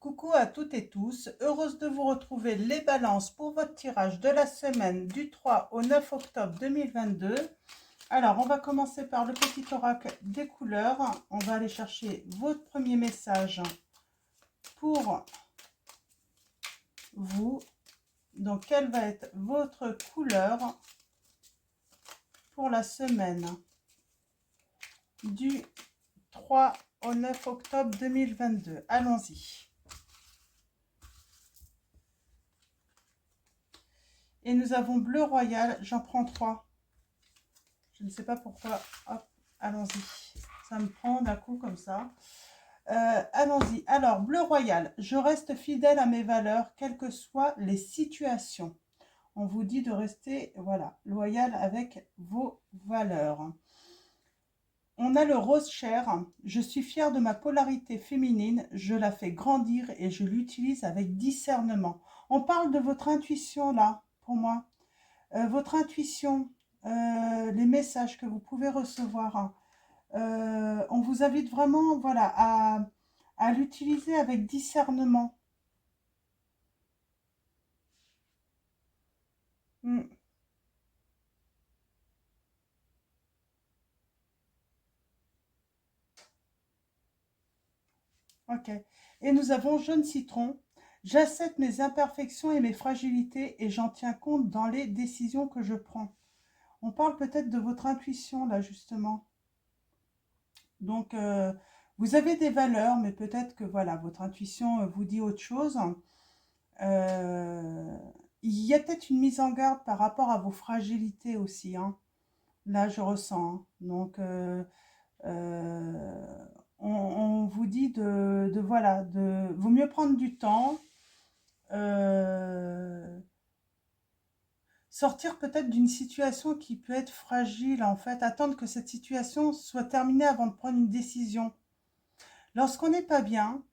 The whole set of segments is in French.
Coucou à toutes et tous, heureuse de vous retrouver les balances pour votre tirage de la semaine du 3 au 9 octobre 2022. Alors, on va commencer par le petit oracle des couleurs. On va aller chercher votre premier message pour vous. Donc, quelle va être votre couleur pour la semaine du 3 au 9 octobre 2022? Allons-y. Et nous avons bleu royal, j'en prends 3. Je ne sais pas pourquoi. Hop, allons-y. Ça me prend d'un coup comme ça. Allons-y. Alors, bleu royal, je reste fidèle à mes valeurs, quelles que soient les situations. On vous dit de rester, voilà, loyal avec vos valeurs. On a le rose chair. Je suis fière de ma polarité féminine. Je la fais grandir et je l'utilise avec discernement. On parle de votre intuition là, pour moi. Votre intuition, les messages que vous pouvez recevoir, hein. On vous invite vraiment, voilà, à l'utiliser avec discernement. Ok. Et nous avons jaune citron. J'accepte mes imperfections et mes fragilités et j'en tiens compte dans les décisions que je prends. On parle peut-être de votre intuition là justement. Donc vous avez des valeurs, mais peut-être que voilà, votre intuition vous dit autre chose. Il y a peut-être une mise en garde par rapport à vos fragilités aussi, hein. Là, je ressens, hein. Donc, on vous dit voilà, vaut mieux prendre du temps, sortir peut-être d'une situation qui peut être fragile, en fait, attendre que cette situation soit terminée avant de prendre une décision. Lorsqu'on n'est pas bien,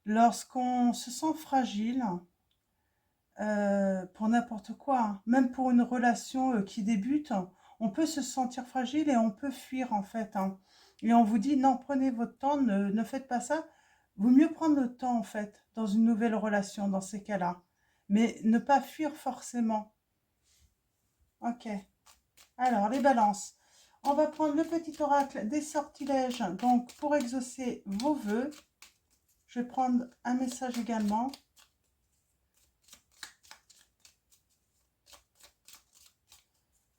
lorsqu'on se sent fragile, pour n'importe quoi, hein. Même pour une relation qui débute, on peut se sentir fragile et on peut fuir en fait, hein. Et on vous dit non, prenez votre temps, ne faites pas ça. Vaut mieux prendre le temps en fait dans une nouvelle relation dans ces cas-là, mais ne pas fuir forcément. Ok. Alors les balances. On va prendre le petit oracle des sortilèges. Donc pour exaucer vos vœux, je vais prendre un message également.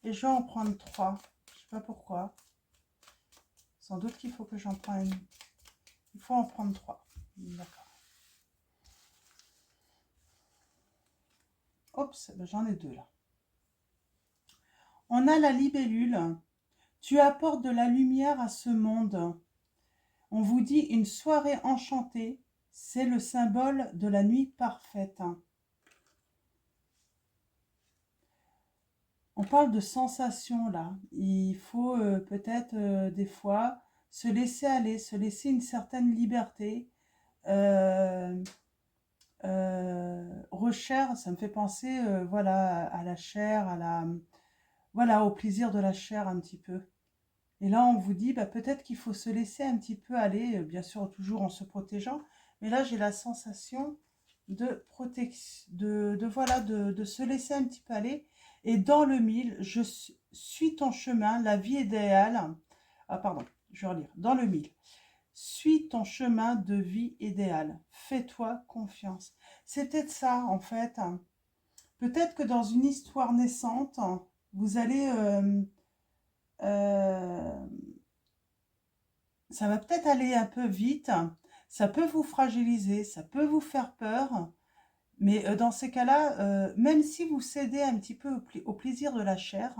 Et je vais en prendre 3. Je ne sais pas pourquoi. Sans doute qu'il faut que j'en prenne. Il faut en prendre 3. D'accord. Oups, ben j'en ai 2 là. On a la libellule. Tu apportes de la lumière à ce monde. On vous dit une soirée enchantée. C'est le symbole de la nuit parfaite. On parle de sensations là. Il faut peut-être des fois se laisser aller, se laisser une certaine liberté. Rechair, ça me fait penser voilà, à la chair, voilà, au plaisir de la chair un petit peu. Et là, on vous dit, bah, peut-être qu'il faut se laisser un petit peu aller, bien sûr, toujours en se protégeant. Mais là, j'ai la sensation de protection, voilà, de se laisser un petit peu aller. Et dans le mille, je suis ton chemin, la vie idéale. Ah, pardon, je vais relire. Dans le mille. Suis ton chemin de vie idéal. Fais-toi confiance. C'est peut-être ça, en fait. Peut-être que dans une histoire naissante, vous allez... ça va peut-être aller un peu vite. Ça peut vous fragiliser, ça peut vous faire peur. Mais dans ces cas-là, même si vous cédez un petit peu au plaisir de la chair,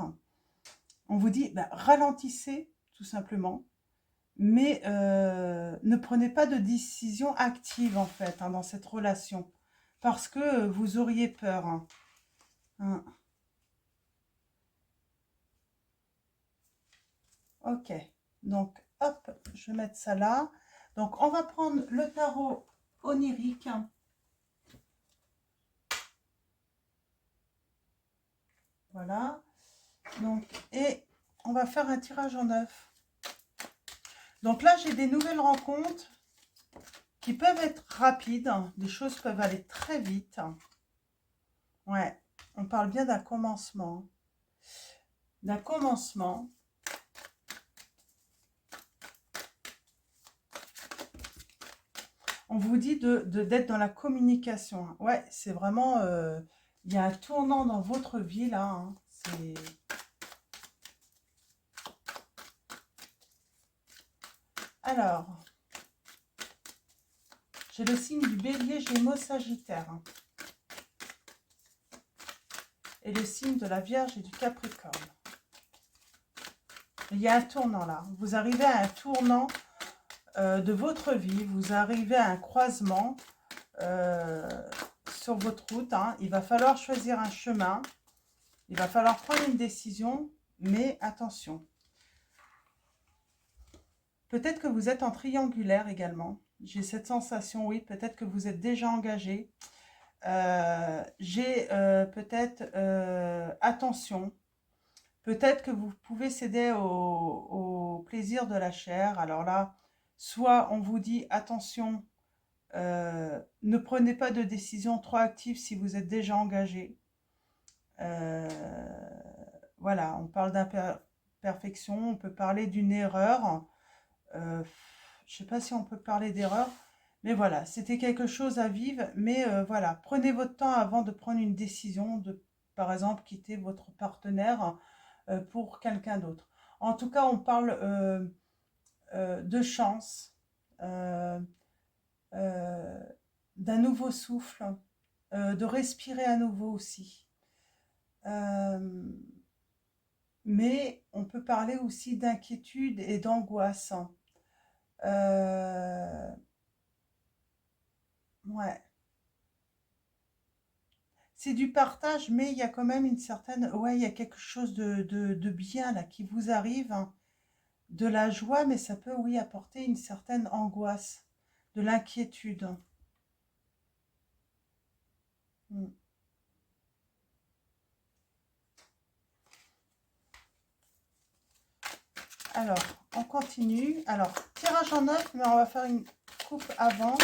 on vous dit, bah, ralentissez, tout simplement. Mais ne prenez pas de décision active, en fait, hein, dans cette relation. Parce que vous auriez peur, hein. Hein. Ok. Donc, hop, je vais mettre ça là. Donc, on va prendre le tarot onirique. Voilà. Donc, et on va faire un tirage en 9. Donc là, j'ai des nouvelles rencontres qui peuvent être rapides. Les choses peuvent aller très vite. Ouais, on parle bien d'un commencement. D'un commencement. On vous dit d'être dans la communication. Ouais, c'est vraiment... il y a un tournant dans votre vie, là. Hein. C'est... Alors, j'ai le signe du Bélier, Gémeaux, Sagittaire. Et le signe de la Vierge et du Capricorne. Il y a un tournant, là. Vous arrivez à un tournant de votre vie. Vous arrivez à un croisement sur votre route. Hein. Il va falloir choisir un chemin. Il va falloir prendre une décision. Mais attention. Peut-être que vous êtes en triangulaire également. J'ai cette sensation, oui. Peut-être que vous êtes déjà engagé. J'ai peut-être attention. Peut-être que vous pouvez céder au plaisir de la chair. Alors là, soit on vous dit attention, ne prenez pas de décision trop active si vous êtes déjà engagé. Voilà, on parle d'imperfection, on peut parler d'une erreur. Je ne sais pas si on peut parler d'erreur, mais voilà, c'était quelque chose à vivre. Mais voilà, prenez votre temps avant de prendre une décision de, par exemple, quitter votre partenaire pour quelqu'un d'autre. En tout cas, on parle de chance, d'un nouveau souffle, de respirer à nouveau aussi. Mais on peut parler aussi d'inquiétude et d'angoisse. Ouais. C'est du partage, mais il y a quand même une certaine... Ouais, il y a quelque chose de bien là qui vous arrive. Hein. De la joie, mais ça peut, oui, apporter une certaine angoisse, de l'inquiétude. Mm. Alors, on continue. Alors, tirage en neuf, mais on va faire une coupe avant.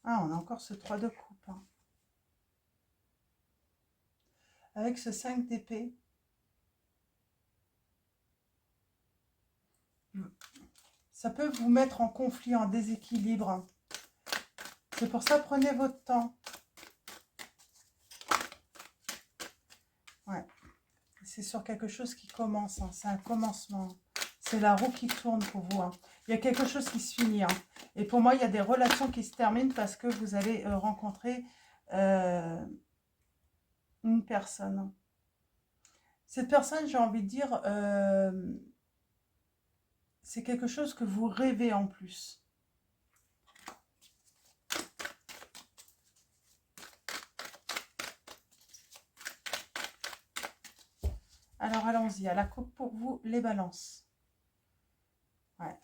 Ah, on a encore ce 3 de coupe. Hein. Avec ce 5 d'épée. Ça peut vous mettre en conflit, en déséquilibre. C'est pour ça, prenez votre temps. Ouais. C'est sur quelque chose qui commence. Hein. C'est un commencement. C'est la roue qui tourne pour vous. Hein. Il y a quelque chose qui se finit. Hein. Et pour moi, il y a des relations qui se terminent parce que vous allez rencontrer une personne. Cette personne, j'ai envie de dire, c'est quelque chose que vous rêvez en plus. Alors, allons-y. À la coupe pour vous, les balances. Ouais.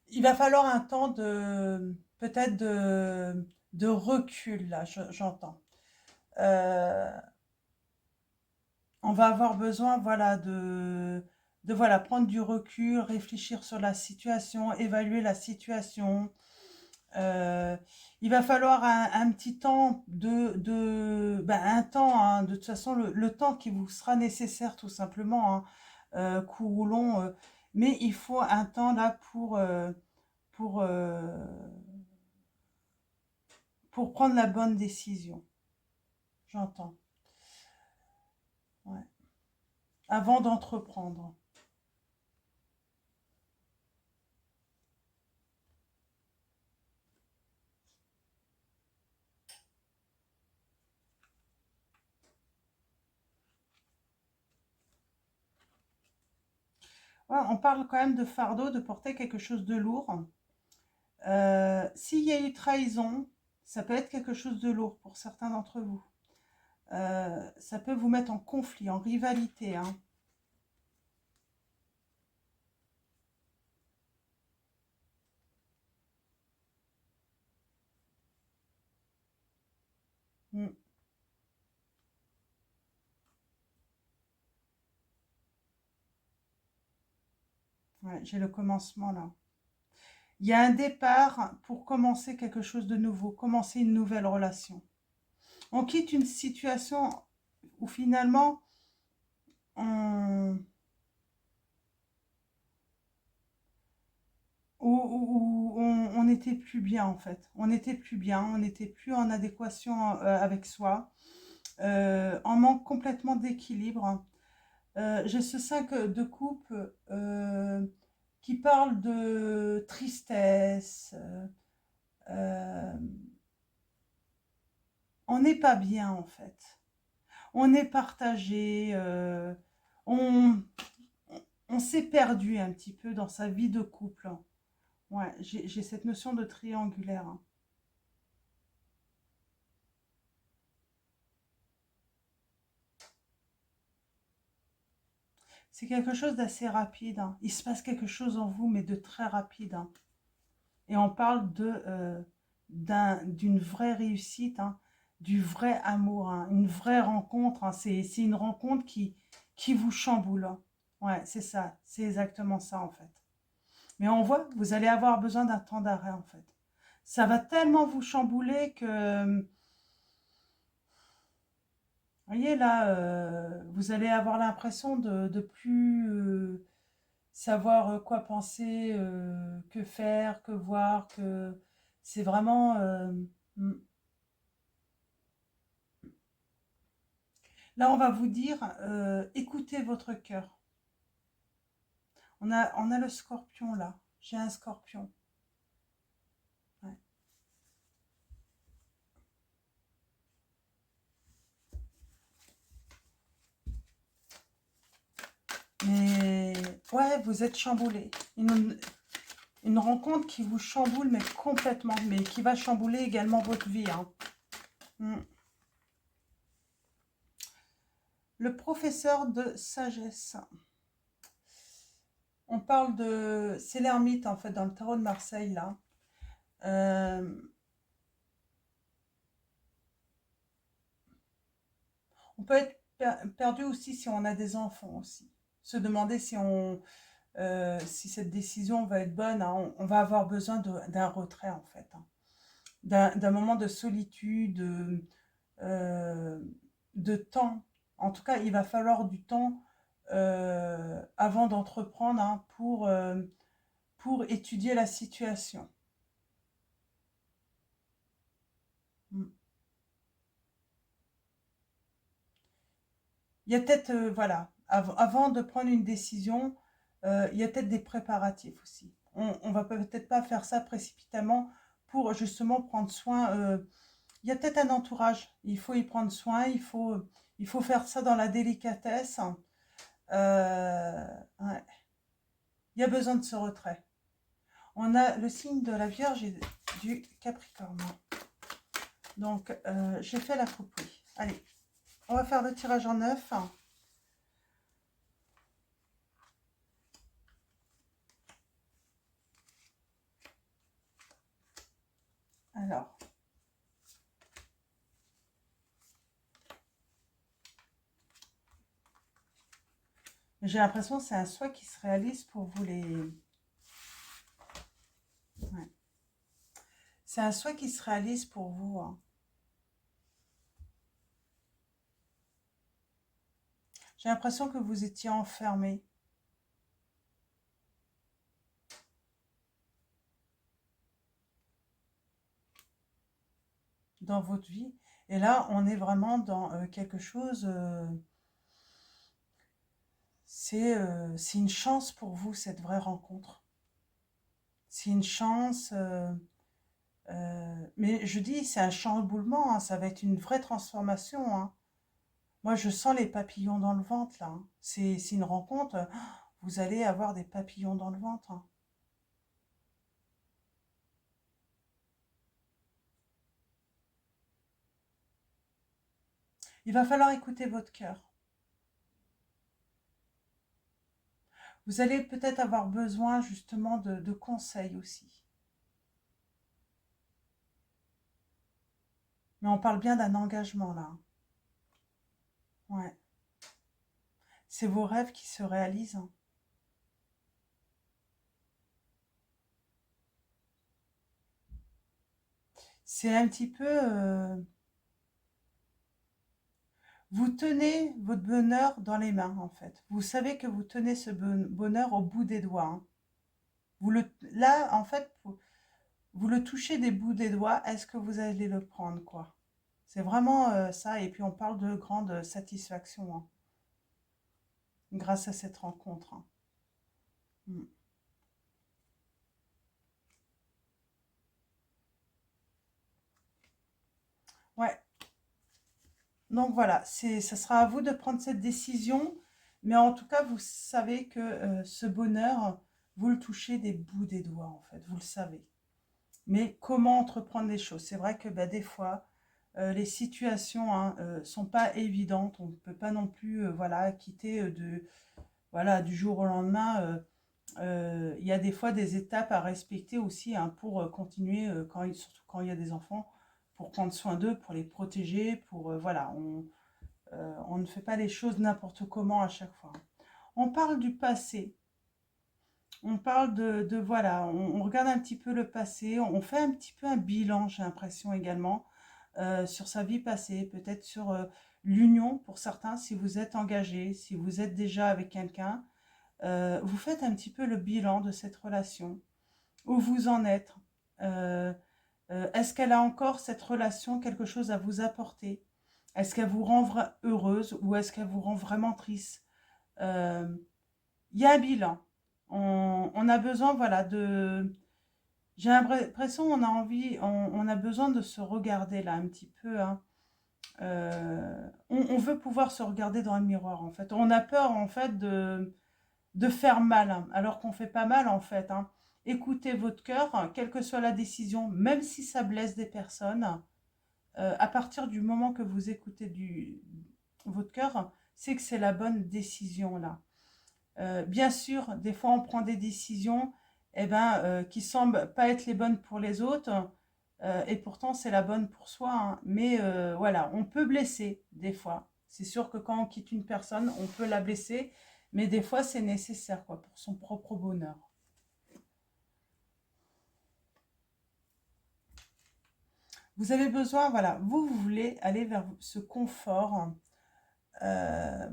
Il va falloir un temps de... peut-être de recul, là, j'entends. On va avoir besoin, voilà, de voilà, prendre du recul, réfléchir sur la situation, évaluer la situation. Euh, il va falloir un petit temps ben, un temps, hein, de toute façon, le temps qui vous sera nécessaire tout simplement, hein, court ou long, mais il faut un temps là pour, euh, pour prendre la bonne décision. J'entends. Ouais. Avant d'entreprendre. Ouais, on parle quand même de fardeau, de porter quelque chose de lourd. S'il y a eu trahison, ça peut être quelque chose de lourd pour certains d'entre vous. Ça peut vous mettre en conflit, en rivalité. Hein. Mm, Ouais, j'ai le commencement là. Il y a un départ pour commencer quelque chose de nouveau, commencer une nouvelle relation. On quitte une situation où finalement on, on n'était plus bien en fait. On n'était plus bien, on n'était plus en adéquation avec soi. On manque complètement d'équilibre. J'ai ce 5 de coupe qui parle de tristesse. Euh, on n'est pas bien en fait. On est partagé. On, on s'est perdu un petit peu dans sa vie de couple. Ouais, j'ai cette notion de triangulaire, hein. C'est quelque chose d'assez rapide, hein. Il se passe quelque chose en vous, mais de très rapide, hein. Et on parle d'une vraie réussite, hein, du vrai amour, hein, une vraie rencontre, hein. C'est une rencontre qui vous chamboule, hein. Ouais, c'est ça, c'est exactement ça en fait. Mais on voit, vous allez avoir besoin d'un temps d'arrêt en fait. Ça va tellement vous chambouler que, vous voyez là, vous allez avoir l'impression de plus savoir quoi penser, que faire, que voir, que c'est vraiment... hmm. Là, on va vous dire, écoutez votre cœur. On a le scorpion là. J'ai un scorpion. Ouais. Mais ouais, vous êtes chamboulé. Une rencontre qui vous chamboule, mais complètement, mais qui va chambouler également votre vie, hein. Hmm. Le professeur de sagesse. On parle de... C'est l'ermite, en fait, dans le tarot de Marseille, là. Euh, on peut être perdu aussi si on a des enfants aussi. Se demander si cette décision va être bonne, hein. On va avoir besoin d'un retrait, en fait, hein. D'un moment de solitude, euh, de temps. En tout cas, il va falloir du temps avant d'entreprendre, hein, pour étudier la situation. Mm. Il y a peut-être, voilà, avant de prendre une décision, il y a peut-être des préparatifs aussi. On va peut-être pas faire ça précipitamment pour justement prendre soin. Il y a peut-être un entourage, il faut y prendre soin, il faut faire ça dans la délicatesse. Ouais. Il y a besoin de ce retrait. On a le signe de la Vierge et du Capricorne. Donc, j'ai fait la coupe, oui. Allez, on va faire le tirage en 9. Alors, j'ai l'impression que c'est un souhait qui se réalise pour vous les... Ouais. C'est un souhait qui se réalise pour vous, hein. J'ai l'impression que vous étiez enfermé dans votre vie. Et là, on est vraiment dans quelque chose... c'est une chance pour vous, cette vraie rencontre. C'est une chance... mais je dis, c'est un chamboulement, hein, ça va être une vraie transformation, hein. Moi, je sens les papillons dans le ventre, là, hein. C'est une rencontre, vous allez avoir des papillons dans le ventre, hein. Il va falloir écouter votre cœur. Vous allez peut-être avoir besoin justement de conseils aussi. Mais on parle bien d'un engagement, là, hein. Ouais. C'est vos rêves qui se réalisent, hein. c'est un petit peu... vous tenez votre bonheur dans les mains, en fait. Vous savez que vous tenez ce bonheur au bout des doigts, hein. Là, en fait, vous le touchez des bouts des doigts. Est-ce que vous allez le prendre, quoi? C'est vraiment ça. Et puis, on parle de grande satisfaction, hein, grâce à cette rencontre, hein. Mm. Ouais. Donc voilà, ça sera à vous de prendre cette décision, mais en tout cas, vous savez que ce bonheur, vous le touchez des bouts des doigts, en fait, vous le savez. Mais comment entreprendre les choses? C'est vrai que bah, des fois, les situations hein, sont pas évidentes. On ne peut pas non plus voilà, quitter voilà, du jour au lendemain. Il y a des fois des étapes à respecter aussi hein, pour continuer, surtout quand il y a des enfants, pour prendre soin d'eux, pour les protéger, pour voilà, on ne fait pas les choses n'importe comment à chaque fois. On parle du passé, on parle voilà, on regarde un petit peu le passé, on fait un petit peu un bilan, j'ai l'impression également, sur sa vie passée, peut-être sur l'union pour certains, si vous êtes engagé, si vous êtes déjà avec quelqu'un, vous faites un petit peu le bilan de cette relation, où vous en êtes. Euh, Est-ce qu'elle a encore cette relation quelque chose à vous apporter? Est-ce qu'elle vous rend heureuse ou est-ce qu'elle vous rend vraiment triste? Euh, Il y a un bilan. On a besoin, voilà, de... J'ai l'impression on a envie, on a besoin de se regarder là un petit peu, hein. On veut pouvoir se regarder dans le miroir, en fait. On a peur, en fait, de faire mal, hein, alors qu'on fait pas mal, en fait, hein. Écoutez votre cœur, hein, quelle que soit la décision, même si ça blesse des personnes, à partir du moment que vous écoutez votre cœur, c'est que c'est la bonne décision, là. Bien sûr, des fois, on prend des décisions eh ben, qui semblent pas être les bonnes pour les autres, et pourtant, c'est la bonne pour soi, hein. Mais voilà, on peut blesser des fois. C'est sûr que quand on quitte une personne, on peut la blesser, mais des fois, c'est nécessaire quoi, pour son propre bonheur. Vous avez besoin, voilà, vous voulez aller vers ce confort. euh,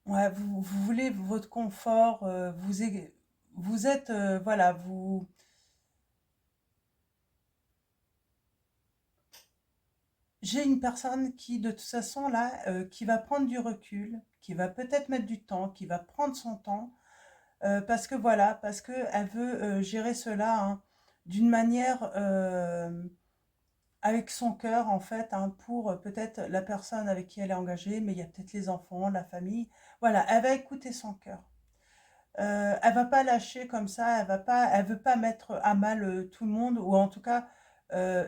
ouais, vous voulez votre confort, vous êtes, voilà, j'ai une personne qui, de toute façon, là, qui va prendre du recul, qui va peut-être mettre du temps, qui va prendre son temps, parce que voilà, parce que elle veut gérer cela hein, d'une manière avec son cœur, en fait, hein, pour peut-être la personne avec qui elle est engagée, mais il y a peut-être les enfants, la famille. Voilà, elle va écouter son cœur. Elle va pas lâcher comme ça, elle veut pas mettre à mal tout le monde, ou en tout cas,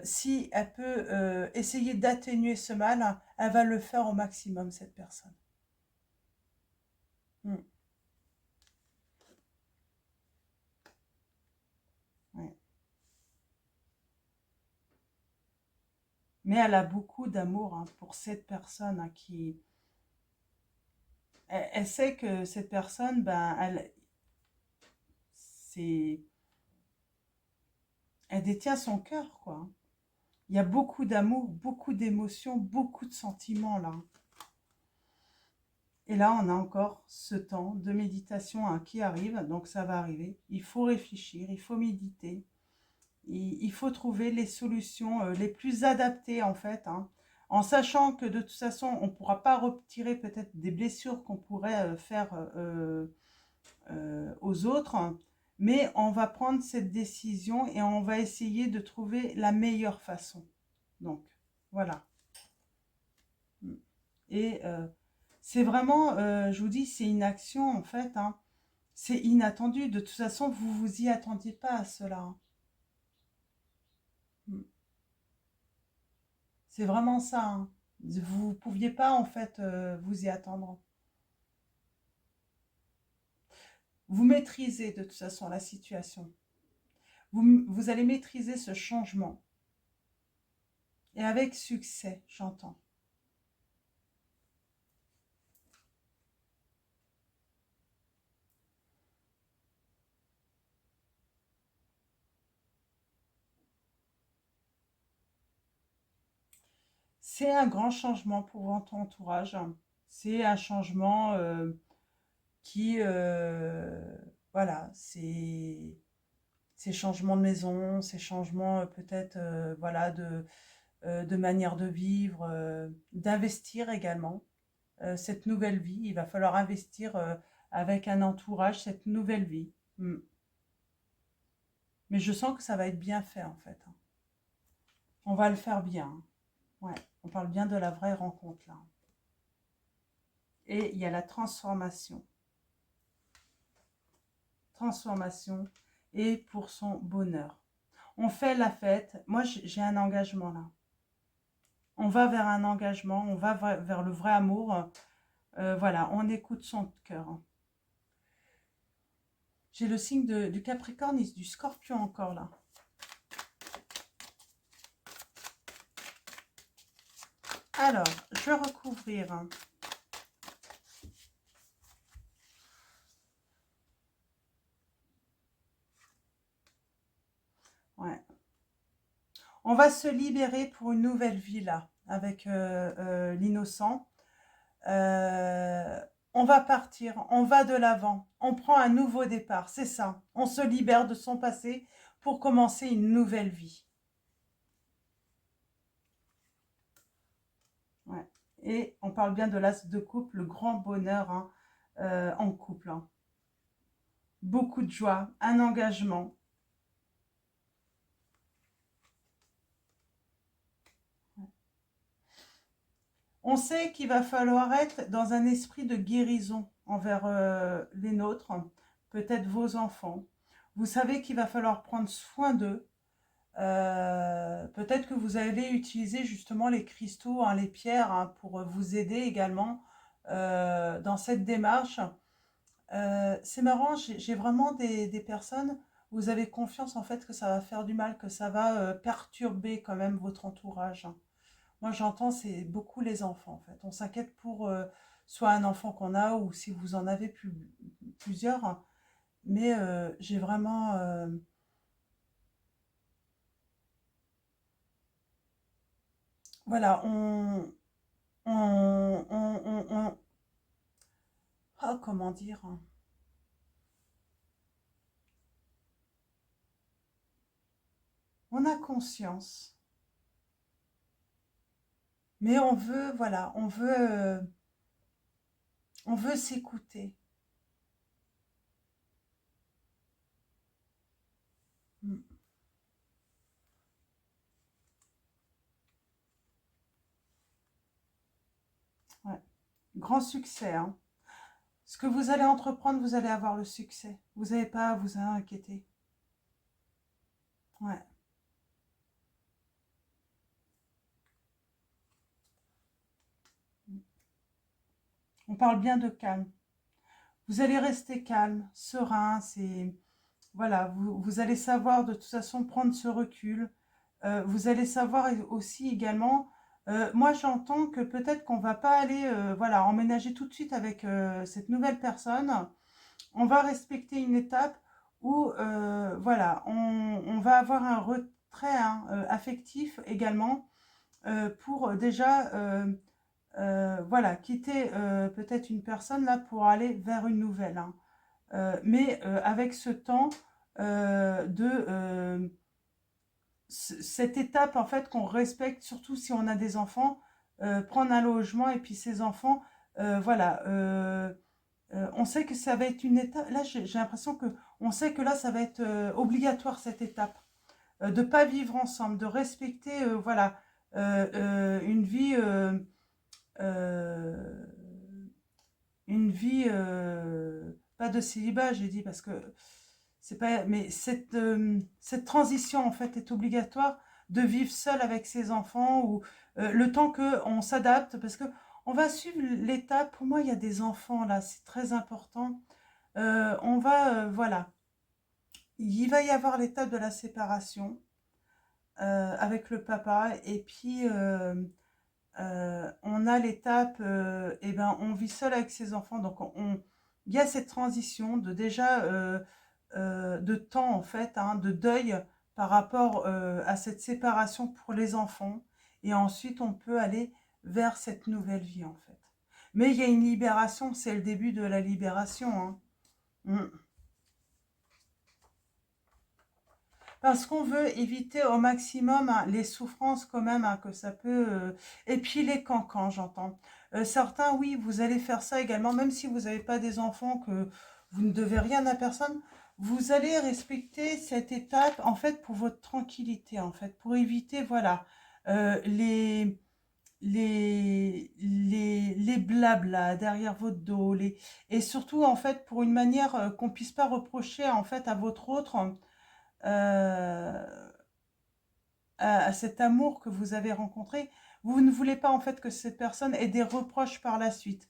si elle peut essayer d'atténuer ce mal, elle va le faire au maximum, cette personne. Mm, ouais. Mais elle a beaucoup d'amour hein, pour cette personne hein, elle sait que cette personne, ben, c'est, elle détient son cœur, quoi. Il y a beaucoup d'amour, beaucoup d'émotions, beaucoup de sentiments là. Et là, on a encore ce temps de méditation hein, qui arrive, donc ça va arriver. Il faut réfléchir, il faut méditer, il faut trouver les solutions les plus adaptées en fait, hein, en sachant que de toute façon, on ne pourra pas retirer peut-être des blessures qu'on pourrait faire aux autres, mais on va prendre cette décision et on va essayer de trouver la meilleure façon. Donc, voilà. Et c'est vraiment, je vous dis, c'est une action en fait, hein, c'est inattendu. De toute façon, vous vous y attendiez pas à cela, hein. C'est vraiment ça, hein. Vous ne pouviez pas en fait vous y attendre. Vous maîtrisez de toute façon la situation. Vous allez maîtriser ce changement. Et avec succès, j'entends. C'est un grand changement pour ton entourage. C'est un changement qui, voilà, c'est changement de maison, c'est changement peut-être, voilà, de manière de vivre, d'investir également cette nouvelle vie. Il va falloir investir avec un entourage cette nouvelle vie. Mm. Mais je sens que ça va être bien fait en fait, hein. On va le faire bien, hein. Ouais, on parle bien de la vraie rencontre là. Et il y a la transformation. Transformation et pour son bonheur. On fait la fête. Moi, j'ai un engagement là. On va vers un engagement, on va vers le vrai amour. Voilà, on écoute son cœur. J'ai le signe du Capricorne et du Scorpion encore là. Alors, je vais recouvrir. Ouais. On va se libérer pour une nouvelle vie là, avec l'innocent. On va partir, on va de l'avant, on prend un nouveau départ, c'est ça. On se libère de son passé pour commencer une nouvelle vie. Ouais. Et on parle bien de l'as de couple, le grand bonheur, hein, en couple, hein. Beaucoup de joie, un engagement. On sait qu'il va falloir être dans un esprit de guérison envers les nôtres, peut-être vos enfants. Vous savez qu'il va falloir prendre soin d'eux. Peut-être que vous allez utiliser justement les cristaux, hein, les pierres, hein, pour vous aider également dans cette démarche. C'est marrant, j'ai vraiment des personnes, vous avez confiance en fait que ça va faire du mal, que ça va perturber quand même votre entourage, hein. Moi j'entends, c'est beaucoup les enfants en fait. On s'inquiète pour soit un enfant qu'on a ou si vous en avez plusieurs, hein. Mais j'ai vraiment... voilà, oh, comment dire, hein. On a conscience, mais voilà, on veut s'écouter. Mm. Ouais. Grand succès, hein. Ce que vous allez entreprendre, vous allez avoir le succès. Vous n'avez pas à vous inquiéter. Ouais. On parle bien de calme. Vous allez rester calme, serein. C'est voilà, vous allez savoir de toute façon prendre ce recul. Vous allez savoir aussi également. Moi, j'entends que peut-être qu'on va pas aller, voilà, emménager tout de suite avec cette nouvelle personne. On va respecter une étape où, voilà, on va avoir un retrait, hein, affectif également pour déjà, voilà, quitter peut-être une personne là pour aller vers une nouvelle, hein. Mais avec ce temps de cette étape en fait qu'on respecte, surtout si on a des enfants, prendre un logement et puis ses enfants, voilà. On sait que ça va être une étape. Là, j'ai l'impression que on sait que là, ça va être obligatoire cette étape, de pas vivre ensemble, de respecter, voilà, une vie, euh, pas de célibat, j'ai dit parce que c'est pas, mais cette transition en fait est obligatoire de vivre seul avec ses enfants ou le temps que on s'adapte parce que on va suivre l'étape. Pour moi, il y a des enfants là, c'est très important. On va, voilà, il va y avoir l'étape de la séparation avec le papa et puis on a l'étape, et ben, on vit seul avec ses enfants, donc il y a cette transition de déjà de temps en fait, hein, de deuil par rapport à cette séparation pour les enfants. et ensuite on peut aller vers cette nouvelle vie en fait. Mais il y a une libération, c'est le début de la libération. Hein. Mm. Parce qu'on veut éviter au maximum hein, les souffrances quand même hein, que ça peut... Et puis les cancans, j'entends. Certains, oui, vous allez faire ça également, même si vous n'avez pas des enfants, que vous ne devez rien à personne, vous allez respecter cette étape, en fait, pour votre tranquillité, en fait, pour éviter, voilà, les blablas derrière votre dos, et surtout, en fait, pour une manière qu'on puisse pas reprocher, en fait, à votre autre... euh, à cet amour que vous avez rencontré, vous ne voulez pas en fait que cette personne ait des reproches par la suite,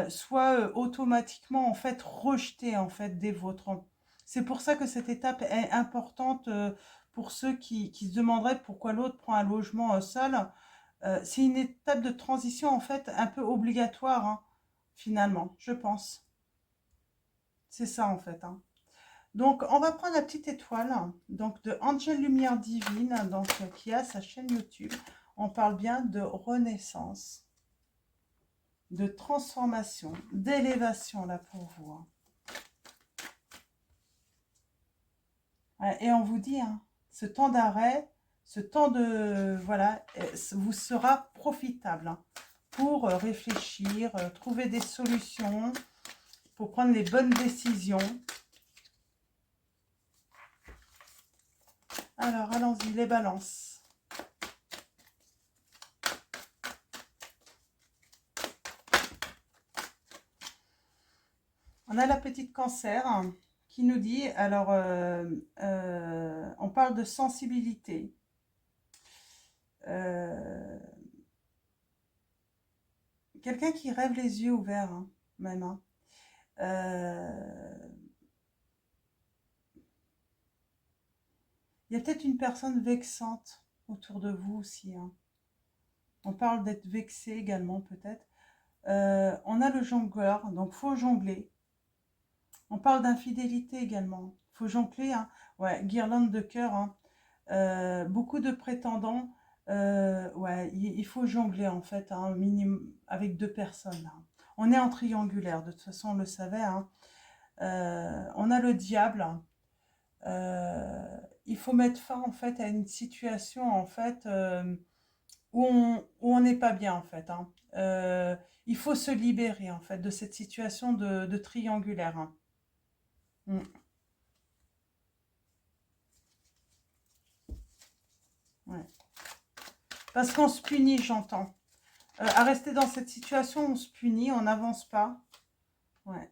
soit automatiquement en fait rejetée en fait des vôtres. C'est pour ça que cette étape est importante pour ceux qui se demanderaient pourquoi l'autre prend un logement seul. C'est une étape de transition en fait un peu obligatoire hein, finalement, je pense. C'est ça en fait. Hein. Donc, on va prendre la petite étoile donc de Angel Lumière Divine, donc, qui a sa chaîne YouTube. On parle bien de renaissance, de transformation, d'élévation là pour vous. Hein. Ouais, et on vous dit, hein, ce temps d'arrêt, ce temps de... Voilà, vous sera profitable hein, pour réfléchir, trouver des solutions, pour prendre les bonnes décisions. Alors, allons-y, les balances. On a la petite Cancer qui nous dit, alors, on parle de sensibilité. Quelqu'un qui rêve les yeux ouverts, hein, même. Hein. Il y a peut-être une personne vexante autour de vous aussi. Hein. On parle d'être vexé également, peut-être. On a le jongleur, donc faut jongler. On parle d'infidélité également. Faut jongler, hein. Ouais, guirlande de cœur. Hein. Beaucoup de prétendants. Ouais, il faut jongler en fait, hein, minimum avec 2 personnes. Hein. On est en triangulaire, de toute façon on le savait. Hein. On a le diable. Il faut mettre fin en fait à une situation en fait où on n'est pas bien en fait. Hein. Il faut se libérer en fait de cette situation de triangulaire. Hein. Mm. Ouais. Parce qu'on se punit, j'entends. À rester dans cette situation, on se punit, on n'avance pas. Ouais.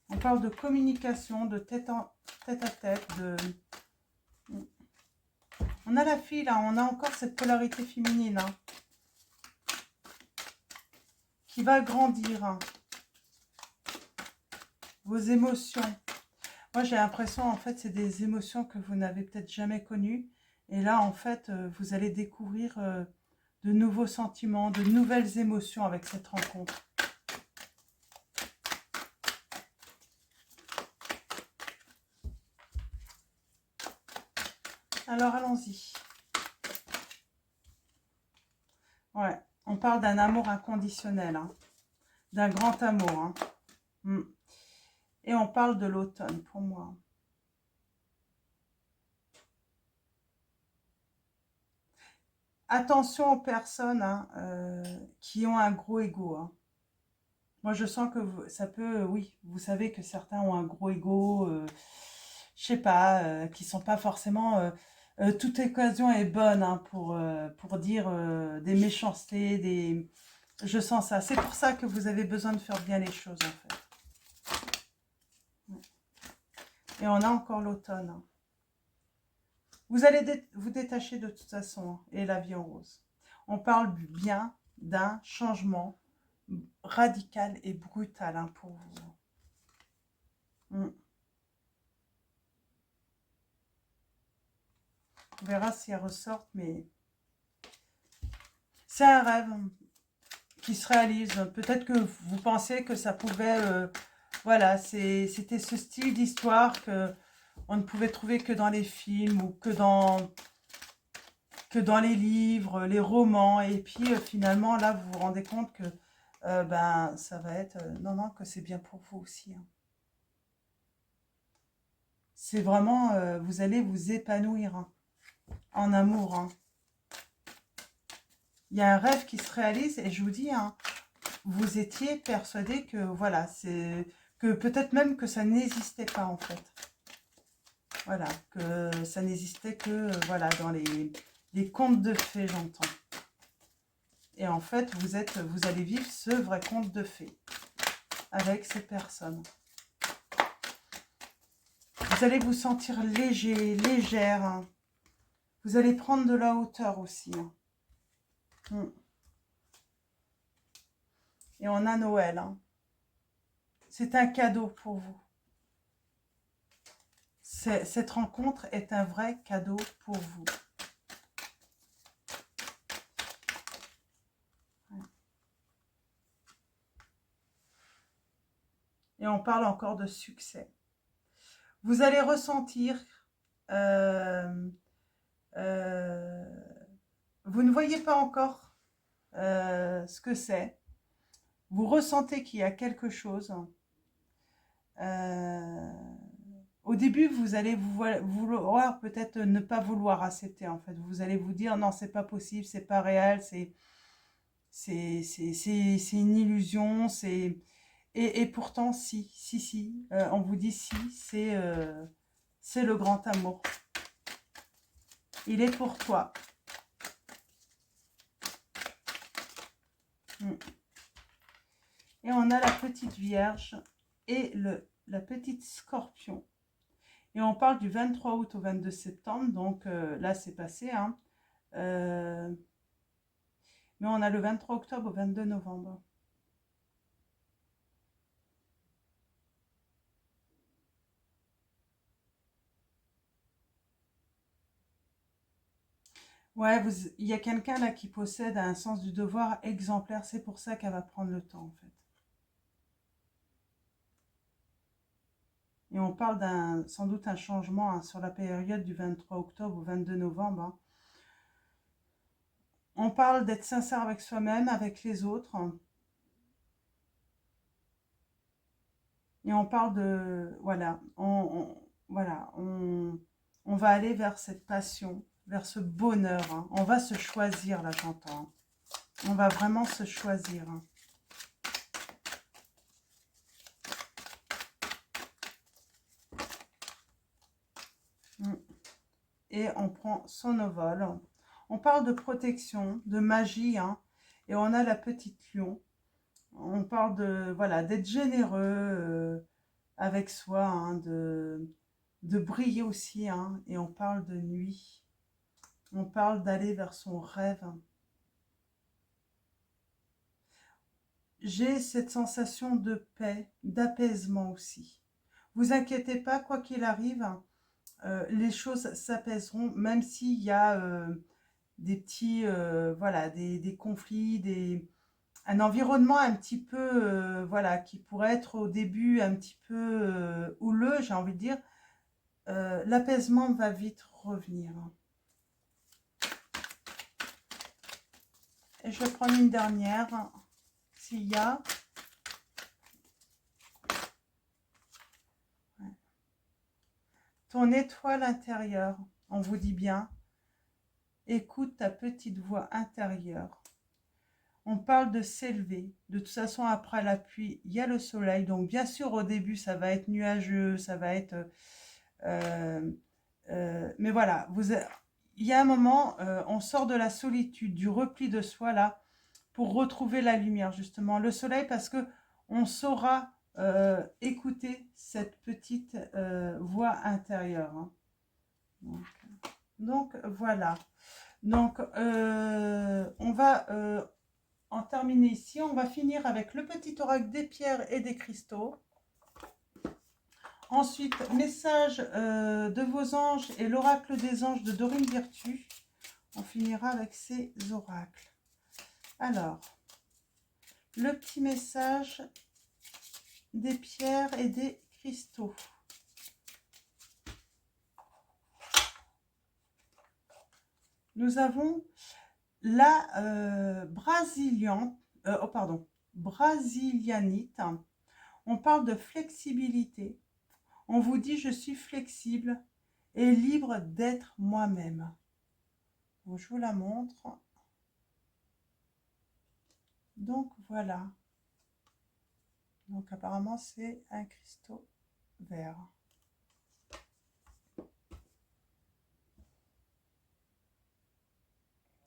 On parle de communication, de tête à tête, de... On a la fille, là, on a encore cette polarité féminine, hein, qui va grandir. Hein. Vos émotions. Moi, j'ai l'impression, en fait, c'est des émotions que vous n'avez peut-être jamais connues. Et là, en fait, vous allez découvrir de nouveaux sentiments, de nouvelles émotions avec cette rencontre. Alors, allons-y. Ouais, on parle d'un amour inconditionnel, hein, d'un grand amour. Hein. Et on parle de l'automne, pour moi. Attention aux personnes hein, qui ont un gros ego. Hein. Moi, je sens que ça peut, oui, vous savez que certains ont un gros ego, je sais pas, qui sont pas forcément... toute occasion est bonne hein, pour dire des méchancetés, des... Je sens ça. C'est pour ça que vous avez besoin de faire bien les choses, en fait. Et on a encore l'automne. Hein. Vous allez vous détacher de toute façon, hein, et la vie en rose. On parle bien d'un changement radical et brutal hein, pour vous. On verra si elles ressortent, mais c'est un rêve qui se réalise. Peut-être que vous pensez que ça pouvait... voilà, c'était ce style d'histoire que on ne pouvait trouver que dans les films ou que que dans les livres, les romans. Et puis finalement, là, vous vous rendez compte que ben, ça va être... non, non, que c'est bien pour vous aussi. Hein. C'est vraiment... vous allez vous épanouir hein, en amour. Hein. Il y a un rêve qui se réalise et je vous dis, hein, vous étiez persuadé que, voilà, c'est... que peut-être même que ça n'existait pas en fait. Voilà, que ça n'existait que, voilà, dans les contes de fées, j'entends. Et en fait, vous allez vivre ce vrai conte de fées avec ces personnes. Vous allez vous sentir léger, légère. Hein. Vous allez prendre de la hauteur aussi. Hein. Et on a Noël. Hein. C'est un cadeau pour vous. Cette rencontre est un vrai cadeau pour vous. Et on parle encore de succès. Vous allez ressentir... vous ne voyez pas encore ce que c'est. Vous ressentez qu'il y a quelque chose. Au début, vous allez vouloir peut-être ne pas vouloir accepter. En fait, vous allez vous dire non, c'est pas possible, c'est pas réel, c'est une illusion. Et pourtant, si, on vous dit si, c'est le grand amour. Il est pour toi. Et on a la petite Vierge et la petite Scorpion. Et on parle du 23 août au 22 septembre. Donc là, c'est passé. Hein. Mais on a le 23 octobre au 22 novembre. Ouais, il y a quelqu'un là qui possède un sens du devoir exemplaire. C'est pour ça qu'elle va prendre le temps, en fait. Et on parle sans doute un changement hein, sur la période du 23 octobre au 22 novembre. Hein. On parle d'être sincère avec soi-même, avec les autres. Et on parle de... Voilà, on va aller vers cette passion, vers ce bonheur. Hein. On va se choisir, là, j'entends. On va vraiment se choisir. Hein. Et on prend son envol. On parle de protection, de magie. Hein. Et on a la petite lion. On parle de, voilà, d'être généreux avec soi, hein, de briller aussi. Hein. Et on parle de nuit. On parle d'aller vers son rêve. J'ai cette sensation de paix, d'apaisement aussi. Vous inquiétez pas, quoi qu'il arrive, les choses s'apaiseront, même s'il y a des petits, voilà, des conflits, un environnement un petit peu, voilà, qui pourrait être au début un petit peu houleux, j'ai envie de dire. L'apaisement va vite revenir. Et je vais prendre une dernière, s'il y a... Ton étoile intérieure, on vous dit bien, écoute ta petite voix intérieure. On parle de s'élever. De toute façon, après la pluie, il y a le soleil. Donc, bien sûr, au début, ça va être nuageux, ça va être... mais voilà, il y a un moment, on sort de la solitude, du repli de soi, là, pour retrouver la lumière, justement. Le soleil, parce que on saura écouter cette petite voix intérieure. Hein. Donc, voilà. Donc, on va en terminer ici. On va finir avec le petit oracle des pierres et des cristaux. Ensuite, message de vos anges et l'oracle des anges de Dorine Virtue. On finira avec ces oracles. Alors, le petit message des pierres et des cristaux. nous avons la brasilianite. On parle de flexibilité. On vous dit, je suis flexible et libre d'être moi-même. Bon, je vous la montre. Donc, voilà. Donc, apparemment, c'est un cristaux vert.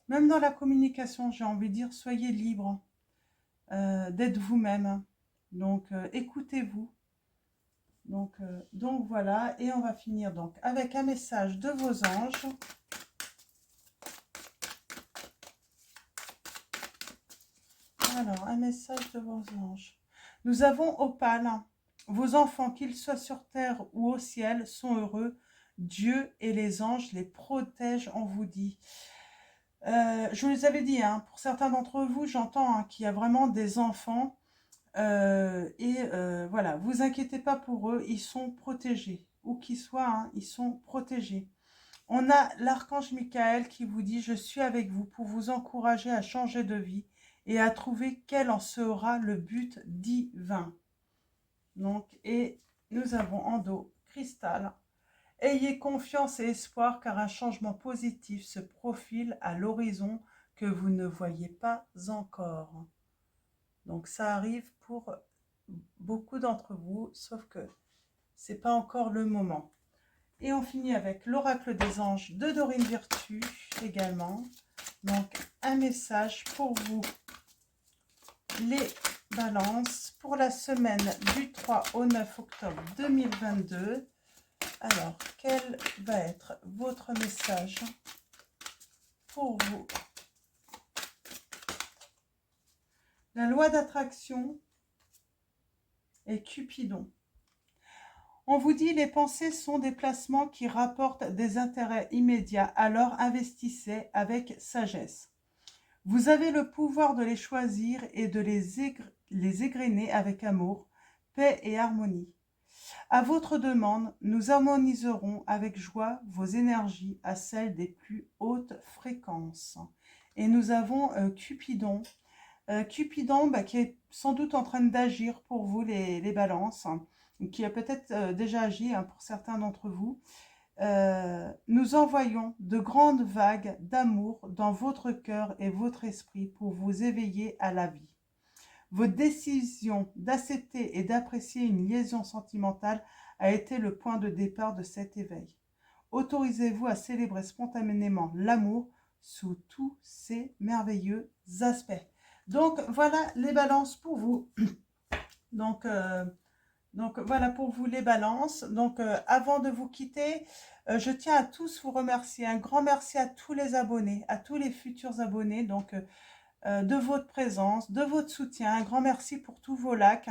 Même dans la communication, j'ai envie de dire, soyez libre d'être vous-même. Donc, écoutez-vous. Donc, voilà. Et on va finir donc avec un message de vos anges. Alors, un message de vos anges. Nous avons Opale. Vos enfants, qu'ils soient sur terre ou au ciel, sont heureux. Dieu et les anges les protègent, on vous dit. Je vous les avais dit, hein, pour certains d'entre vous, j'entends hein, qu'il y a vraiment des enfants. Voilà, vous inquiétez pas pour eux, ils sont protégés. Où qu'ils soient, hein, ils sont protégés. On a l'archange Michael qui vous dit « Je suis avec vous pour vous encourager à changer de vie et à trouver quel en sera le but divin. » Donc, et nous avons en dos Cristal. Ayez confiance et espoir car un changement positif se profile à l'horizon que vous ne voyez pas encore. Donc ça arrive pour beaucoup d'entre vous, sauf que c'est pas encore le moment. Et on finit avec l'oracle des anges de Dorine Virtue également. Donc un message pour vous, les balances, pour la semaine du 3 au 9 octobre 2022. Alors, quel va être votre message pour vous? La loi d'attraction et Cupidon. On vous dit les pensées sont des placements qui rapportent des intérêts immédiats, alors investissez avec sagesse. Vous avez le pouvoir de les choisir et de les égrener avec amour, paix et harmonie. À votre demande, nous harmoniserons avec joie vos énergies à celles des plus hautes fréquences. Et nous avons Cupidon. Cupidon qui est sans doute en train d'agir pour vous les balances, qui a peut-être déjà agi hein, pour certains d'entre vous. Nous envoyons de grandes vagues d'amour dans votre cœur et votre esprit pour vous éveiller à la vie. Votre décision d'accepter et d'apprécier une liaison sentimentale a été le point de départ de cet éveil. Autorisez-vous à célébrer spontanément l'amour sous tous ses merveilleux aspects. Donc, voilà les balances pour vous. Donc voilà pour vous les balances. Donc, avant de vous quitter, je tiens à tous vous remercier. Un grand merci à tous les abonnés, à tous les futurs abonnés. Donc, de votre présence, de votre soutien. Un grand merci pour tous vos likes.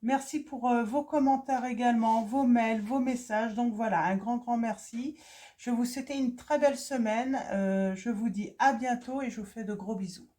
Merci pour vos commentaires également, vos mails, vos messages. Donc voilà, un grand merci. Je vous souhaite une très belle semaine. Je vous dis à bientôt et je vous fais de gros bisous.